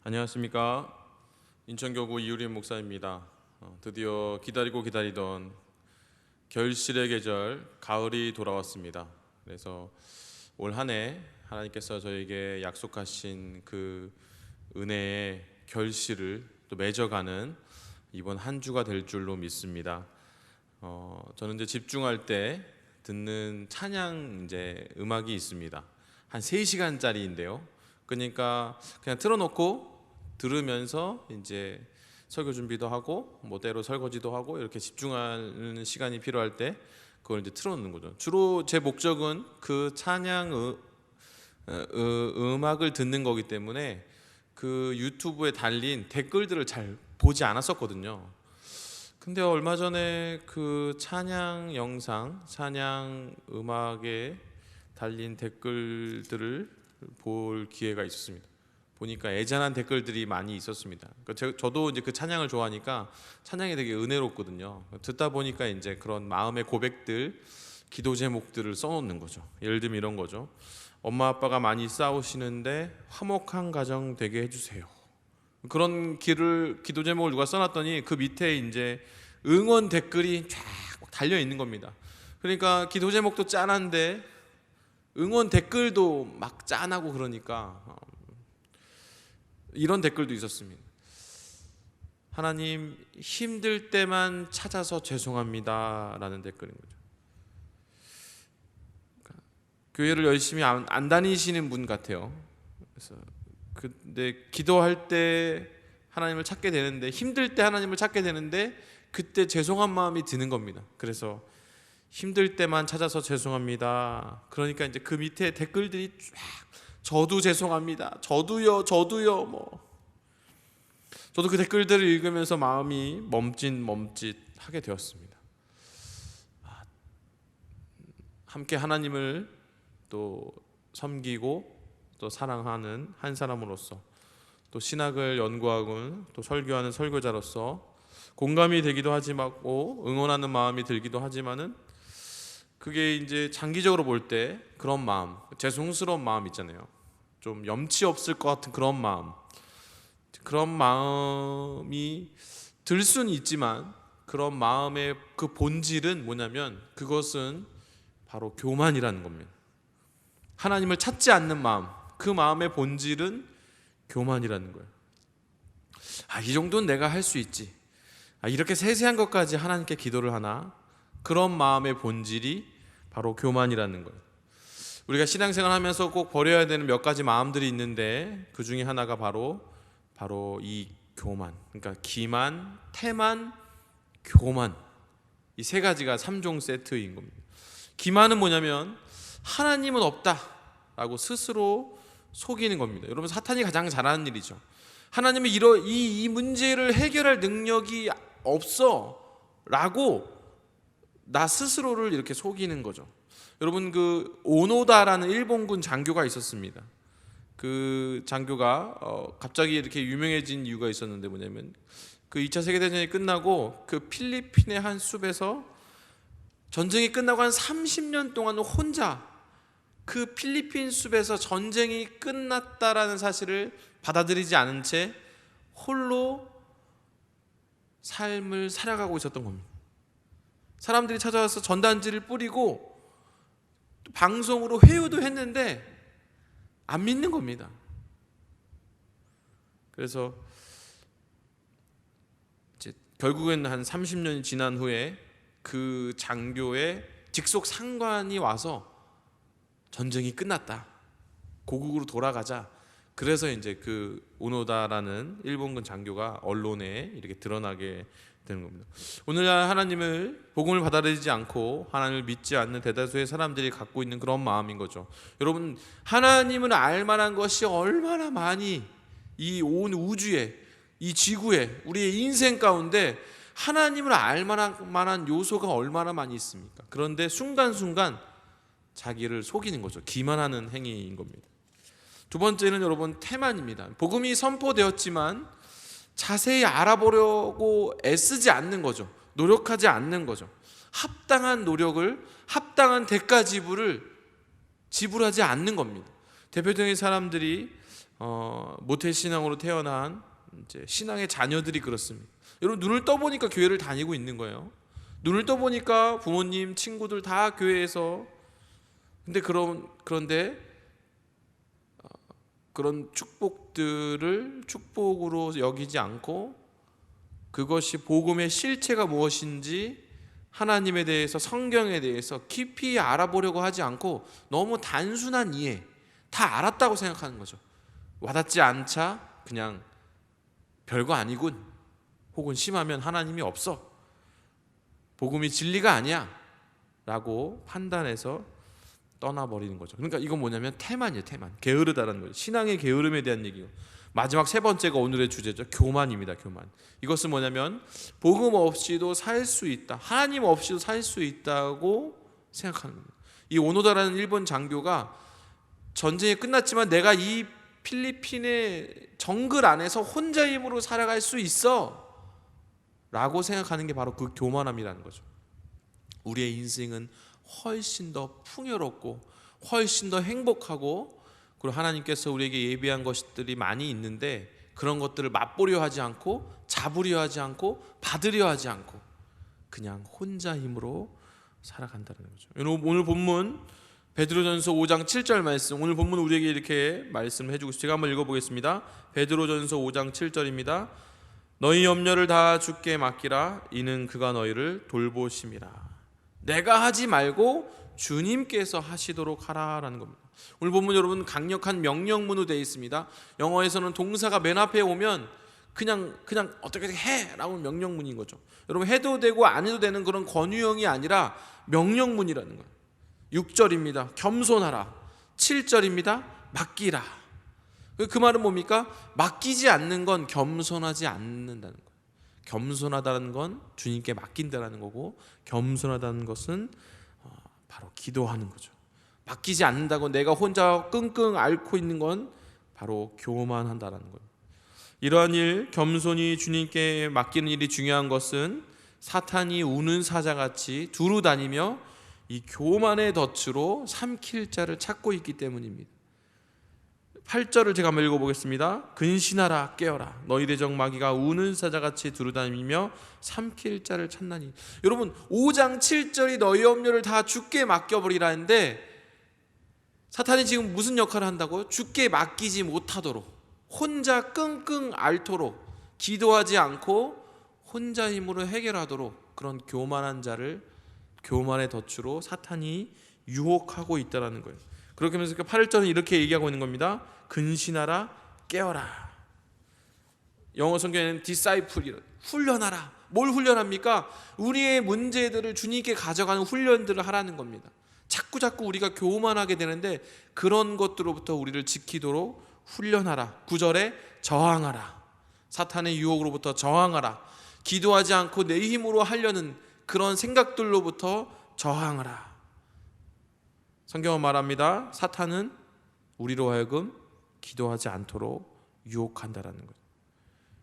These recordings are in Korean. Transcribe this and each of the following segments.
안녕하십니까. 인천교구 이유림 목사입니다. 드디어 기다리고 기다리던 결실의 계절 가을이 돌아왔습니다. 그래서 올 한 해 하나님께서 저에게 약속하신 그 은혜의 결실을 또 맺어가는 이번 한 주가 될 줄로 믿습니다. 저는 이제 집중할 때 듣는 찬양 음악이 있습니다. 한 3시간짜리인데요. 그러니까 그냥 틀어놓고 들으면서 이제 설교 준비도 하고 뭐 때로 설거지도 하고 이렇게 집중하는 시간이 필요할 때 그걸 이제 틀어놓는 거죠. 주로 제 목적은 그 찬양 음악을 듣는 거기 때문에 그 유튜브에 달린 댓글들을 잘 보지 않았었거든요. 근데 얼마 전에 그 찬양 영상, 찬양 음악에 달린 댓글들을 볼 기회가 있었습니다. 보니까 애잔한 댓글들이 많이 있었습니다. 그러니까 저도 이제 그 찬양을 좋아하니까 찬양이 되게 은혜롭거든요. 듣다 보니까 이제 그런 마음의 고백들, 기도 제목들을 써놓는 거죠. 예를 들면 이런 거죠. 엄마 아빠가 많이 싸우시는데 화목한 가정 되게 해주세요. 그런 기도 제목을 누가 써놨더니 그 밑에 이제 응원 댓글이 쫙 달려 있는 겁니다. 그러니까 기도 제목도 짠한데 응원 댓글도 막 짠하고 그러니까 이런 댓글도 있었습니다. 하나님 힘들 때만 찾아서 죄송합니다 라는 댓글인 거죠. 그러니까 교회를 열심히 안 다니시는 분 같아요. 그래서 근데 기도할 때 하나님을 찾게 되는데, 힘들 때 하나님을 찾게 되는데 그때 죄송한 마음이 드는 겁니다. 그래서 힘들 때만 찾아서 죄송합니다. 그러니까 이제 그 밑에 댓글들이 쫙 저도 죄송합니다. 저도요. 저도 그 댓글들을 읽으면서 마음이 멈칫하게 되었습니다. 함께 하나님을 또 섬기고 또 사랑하는 한 사람으로서, 또 신학을 연구하고 또 설교하는 설교자로서 공감이 되기도 하지만 응원하는 마음이 들기도 하지만은 그게 이제 장기적으로 볼 때 그런 마음, 죄송스러운 마음 있잖아요. 좀 염치 없을 것 같은 그런 마음이 들 수는 있지만, 그런 마음의 그 본질은 뭐냐면 그것은 바로 교만이라는 겁니다. 하나님을 찾지 않는 마음, 그 마음의 본질은 교만이라는 거예요. 이 정도는 내가 할 수 있지. 이렇게 세세한 것까지 하나님께 기도를 하나? 그런 마음의 본질이 바로 교만이라는 거예요. 우리가 신앙생활 하면서 꼭 버려야 되는 몇 가지 마음들이 있는데 그 중에 하나가 바로 이 교만, 그러니까 기만, 태만, 교만, 이 세 가지가 3종 세트인 겁니다. 기만은 뭐냐면 하나님은 없다라고 스스로 속이는 겁니다. 여러분, 사탄이 가장 잘하는 일이죠. 하나님은 이 문제를 해결할 능력이 없어 라고 나 스스로를 이렇게 속이는 거죠. 여러분, 그 오노다라는 일본군 장교가 있었습니다. 그 장교가 갑자기 이렇게 유명해진 이유가 있었는데 뭐냐면 그 2차 세계대전이 끝나고 그 필리핀의 한 숲에서 전쟁이 끝나고 한 30년 동안 혼자 그 필리핀 숲에서 전쟁이 끝났다라는 사실을 받아들이지 않은 채 홀로 삶을 살아가고 있었던 겁니다. 사람들이 찾아와서 전단지를 뿌리고 방송으로 회유도 했는데 안 믿는 겁니다. 그래서 이제 결국엔 한 30년이 지난 후에 그 장교의 직속 상관이 와서 전쟁이 끝났다, 고국으로 돌아가자. 그래서 이제 그 오노다라는 일본군 장교가 언론에 이렇게 드러나게 되는 겁니다. 오늘날 하나님을, 복음을 받아들이지 않고 하나님을 믿지 않는 대다수의 사람들이 갖고 있는 그런 마음인 거죠. 여러분, 하나님을 알 만한 것이 얼마나 많이 이 온 우주에, 이 지구에, 우리의 인생 가운데 하나님을 알 만한 요소가 얼마나 많이 있습니까? 그런데 순간순간 자기를 속이는 거죠. 기만하는 행위인 겁니다. 두 번째는 여러분, 태만입니다. 복음이 선포되었지만 자세히 알아보려고 애쓰지 않는 거죠. 노력하지 않는 거죠. 합당한 노력을, 합당한 대가 지불을 지불하지 않는 겁니다. 대표적인 사람들이 모태신앙으로 태어난 이제 신앙의 자녀들이 그렇습니다. 여러분, 눈을 떠보니까 교회를 다니고 있는 거예요. 눈을 떠보니까 부모님, 친구들 다 교회에서, 근데 그런데 그런 축복들을 축복으로 여기지 않고 그것이 복음의 실체가 무엇인지 하나님에 대해서, 성경에 대해서 깊이 알아보려고 하지 않고 너무 단순한 이해, 다 알았다고 생각하는 거죠. 와닿지 않자 그냥 별거 아니군, 혹은 심하면 하나님이 없어, 복음이 진리가 아니야 라고 판단해서 떠나버리는 거죠. 그러니까 이건 뭐냐면 태만이에요. 태만, 게으르다라는 거죠. 신앙의 게으름에 대한 얘기예요. 마지막 세 번째가 오늘의 주제죠. 교만입니다. 교만. 이것은 뭐냐면 복음 없이도 살 수 있다, 하나님 없이도 살 수 있다고 생각하는 겁니다. 이 오노다라는 일본 장교가 전쟁이 끝났지만 내가 이 필리핀의 정글 안에서 혼자 힘으로 살아갈 수 있어 라고 생각하는 게 바로 그 교만함이라는 거죠. 우리의 인생은 훨씬 더 풍요롭고 훨씬 더 행복하고, 그리고 하나님께서 우리에게 예비한 것들이 많이 있는데 그런 것들을 맛보려 하지 않고, 잡으려 하지 않고, 받으려 하지 않고 그냥 혼자 힘으로 살아간다는 거죠. 오늘 본문 베드로전서 5장 7절 말씀, 오늘 본문 우리에게 이렇게 말씀을 해주고 있어요. 제가 한번 읽어보겠습니다. 베드로전서 5장 7절입니다. 너희 염려를 다 주께 맡기라. 이는 그가 너희를 돌보심이라. 내가 하지 말고 주님께서 하시도록 하라라는 겁니다. 오늘 본문 여러분 강력한 명령문으로 되어 있습니다. 영어에서는 동사가 맨 앞에 오면 그냥 어떻게 해라고 명령문인 거죠. 여러분, 해도 되고 안 해도 되는 그런 권유형이 아니라 명령문이라는 거예요. 6절입니다. 겸손하라. 7절입니다. 맡기라. 그 말은 뭡니까? 맡기지 않는 건 겸손하지 않는다는 거예요. 겸손하다는 건 주님께 맡긴다는 거고, 겸손하다는 것은 바로 기도하는 거죠. 맡기지 않는다고 내가 혼자 끙끙 앓고 있는 건 바로 교만한다는 거예요. 이러한 일, 겸손히 주님께 맡기는 일이 중요한 것은 사탄이 우는 사자같이 두루 다니며 이 교만의 덫으로 삼킬 자를 찾고 있기 때문입니다. 8절을 제가 한번 읽어보겠습니다. 근신하라, 깨어라. 너희 대적 마귀가 우는 사자같이 두루다니며 삼킬 자를 찾나니. 여러분, 5장 7절이 너희 염려를 다 주께 맡겨버리라 했는데 사탄이 지금 무슨 역할을 한다고요? 주께 맡기지 못하도록, 혼자 끙끙 앓도록, 기도하지 않고 혼자 힘으로 해결하도록 그런 교만한 자를 교만의 덫으로 사탄이 유혹하고 있다는 거예요. 그렇게 하면서 8절은 이렇게 얘기하고 있는 겁니다. 근신하라, 깨어라. 영어 성경에는 disciple이라, 훈련하라. 뭘 훈련합니까? 우리의 문제들을 주님께 가져가는 훈련들을 하라는 겁니다. 자꾸 우리가 교만하게 되는데 그런 것들로부터 우리를 지키도록 훈련하라. 9절에 저항하라. 사탄의 유혹으로부터 저항하라. 기도하지 않고 내 힘으로 하려는 그런 생각들로부터 저항하라. 성경은 말합니다. 사탄은 우리로 하여금 기도하지 않도록 유혹한다라는 거예요.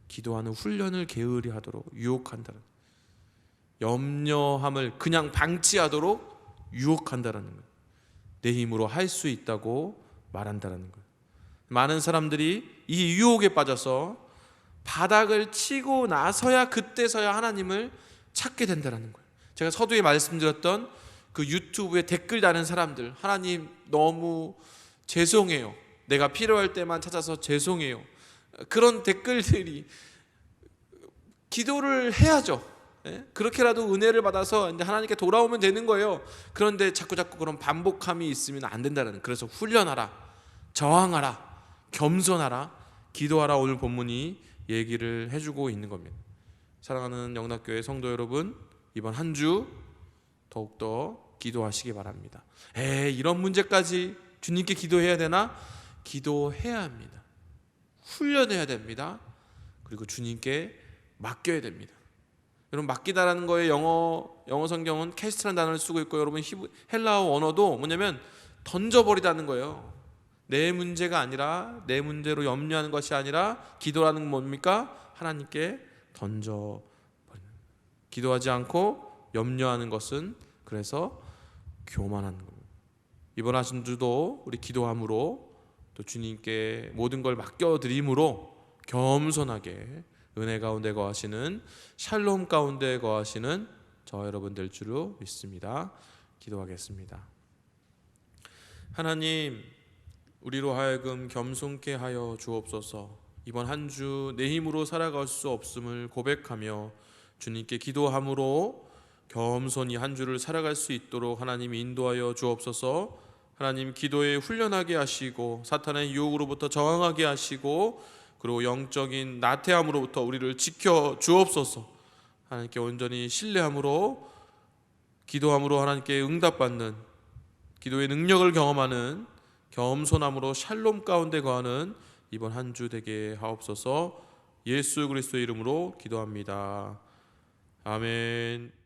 기도하는 훈련을 게으리 하도록 유혹한다는 거예요. 염려함을 그냥 방치하도록 유혹한다라는 거예요. 내 힘으로 할 수 있다고 말한다라는 거예요. 많은 사람들이 이 유혹에 빠져서 바닥을 치고 나서야 그때서야 하나님을 찾게 된다라는 거예요. 제가 서두에 말씀드렸던 그 유튜브에 댓글 다는 사람들, 하나님 너무 죄송해요, 내가 필요할 때만 찾아서 죄송해요, 그런 댓글들이, 기도를 해야죠. 그렇게라도 은혜를 받아서 이제 하나님께 돌아오면 되는 거예요. 그런데 자꾸 그런 반복함이 있으면 안 된다는, 그래서 훈련하라, 저항하라, 겸손하라, 기도하라, 오늘 본문이 얘기를 해주고 있는 겁니다. 사랑하는 영락교회 성도 여러분, 이번 한 주 더욱더 기도하시기 바랍니다. 이런 문제까지 주님께 기도해야 되나? 기도해야 합니다. 훈련해야 됩니다. 그리고 주님께 맡겨야 됩니다. 여러분, 맡기다라는 거에 영어 성경은 캐스트라는 단어를 쓰고 있고, 여러분 헬라어 언어도 뭐냐면 던져버리다는 거예요. 내 문제가 아니라, 내 문제로 염려하는 것이 아니라 기도라는 건 뭡니까? 하나님께 던져버리는. 기도하지 않고 염려하는 것은 그래서 교만한 겁니다. 이번 한 주도 우리 기도함으로 또 주님께 모든 걸 맡겨드림으로 겸손하게 은혜 가운데 거하시는, 샬롬 가운데 거하시는 저 여러분 될 줄로 믿습니다. 기도하겠습니다. 하나님, 우리로 하여금 겸손케 하여 주옵소서. 이번 한 주 내 힘으로 살아갈 수 없음을 고백하며 주님께 기도함으로 겸손히 한 주를 살아갈 수 있도록 하나님 인도하여 주옵소서. 하나님, 기도에 훈련하게 하시고 사탄의 유혹으로부터 저항하게 하시고 그리고 영적인 나태함으로부터 우리를 지켜 주옵소서. 하나님께 온전히 신뢰함으로 기도함으로 하나님께 응답받는, 기도의 능력을 경험하는 겸손함으로 샬롬 가운데 거하는 이번 한 주 되게 하옵소서. 예수 그리스도의 이름으로 기도합니다. 아멘.